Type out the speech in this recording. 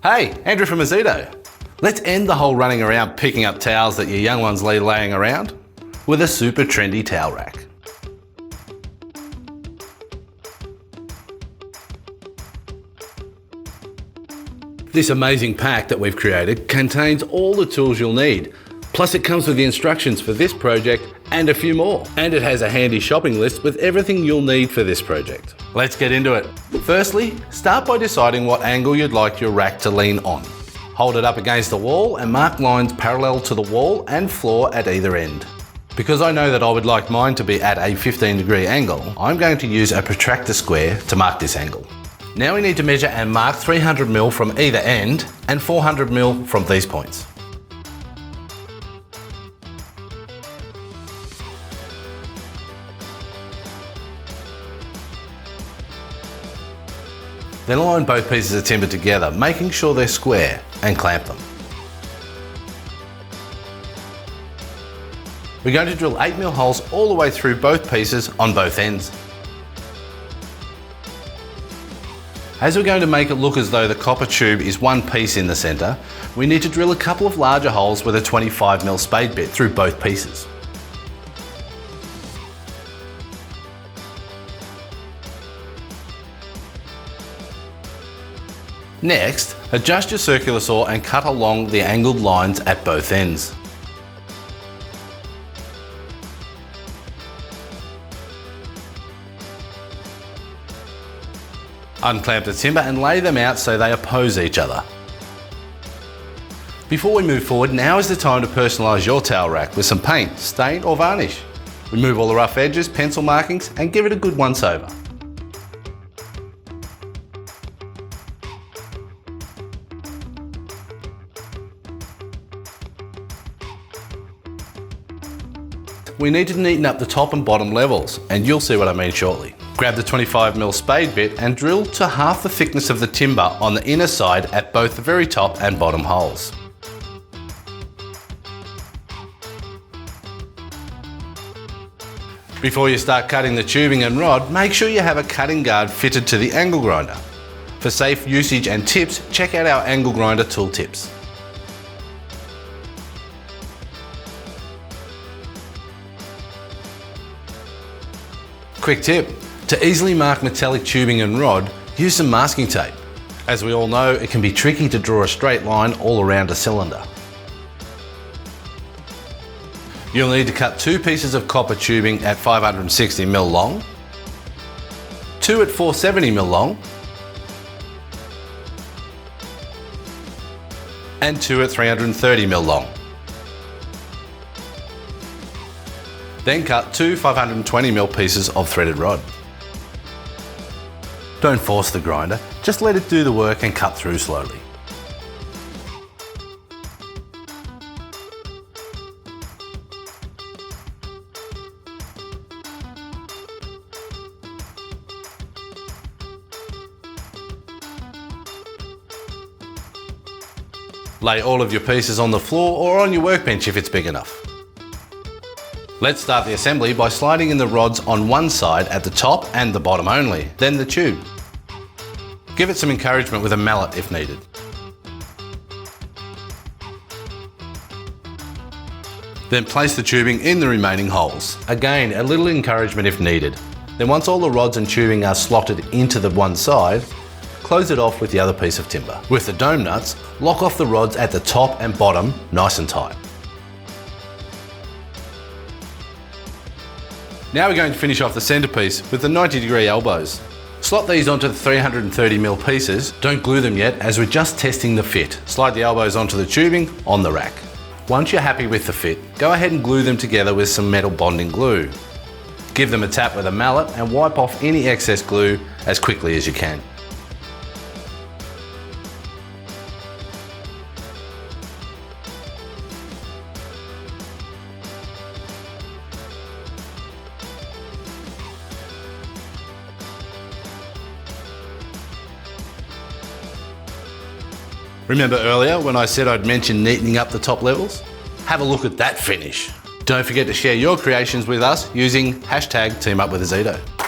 Hey, Andrew from Azito. Let's end the whole running around picking up towels that your young ones leave laying around with a super trendy towel rack. This amazing pack that we've created contains all the tools you'll need. Plus it comes with the instructions for this project and a few more. And it has a handy shopping list with everything you'll need for this project. Let's get into it. Firstly, start by deciding what angle you'd like your rack to lean on. Hold it up against the wall and mark lines parallel to the wall and floor at either end. Because I know that I would like mine to be at a 15-degree angle, I'm going to use a protractor square to mark this angle. Now we need to measure and mark 300mm from either end and 400mm from these points. Then line both pieces of timber together, making sure they're square, and clamp them. We're going to drill 8mm holes all the way through both pieces on both ends. As we're going to make it look as though the copper tube is one piece in the centre, we need to drill a couple of larger holes with a 25mm spade bit through both pieces. Next, adjust your circular saw and cut along the angled lines at both ends. Unclamp the timber and lay them out so they oppose each other. Before we move forward, now is the time to personalise your towel rack with some paint, stain or varnish. Remove all the rough edges, pencil markings and give it a good once over. We need to neaten up the top and bottom levels, and you'll see what I mean shortly. Grab the 25mm spade bit and drill to half the thickness of the timber on the inner side at both the very top and bottom holes. Before you start cutting the tubing and rod, make sure you have a cutting guard fitted to the angle grinder. For safe usage and tips, check out our angle grinder tool tips. Quick tip, to easily mark metallic tubing and rod, use some masking tape. As we all know, it can be tricky to draw a straight line all around a cylinder. You'll need to cut 2 pieces of copper tubing at 560mm long, 2 at 470mm long, and 2 at 330mm long. Then cut 2 520mm pieces of threaded rod. Don't force the grinder, just let it do the work and cut through slowly. Lay all of your pieces on the floor or on your workbench if it's big enough. Let's start the assembly by sliding in the rods on one side at the top and the bottom only, then the tube. Give it some encouragement with a mallet if needed. Then place the tubing in the remaining holes. Again, a little encouragement if needed. Then once all the rods and tubing are slotted into the one side, close it off with the other piece of timber. With the dome nuts, lock off the rods at the top and bottom nice and tight. Now we're going to finish off the centrepiece with the 90-degree elbows. Slot these onto the 330mm pieces. Don't glue them yet as we're just testing the fit. Slide the elbows onto the tubing on the rack. Once you're happy with the fit, go ahead and glue them together with some metal bonding glue. Give them a tap with a mallet and wipe off any excess glue as quickly as you can. Remember earlier when I said I'd mention neatening up the top levels? Have a look at that finish. Don't forget to share your creations with us using #TeamUpWithAzito.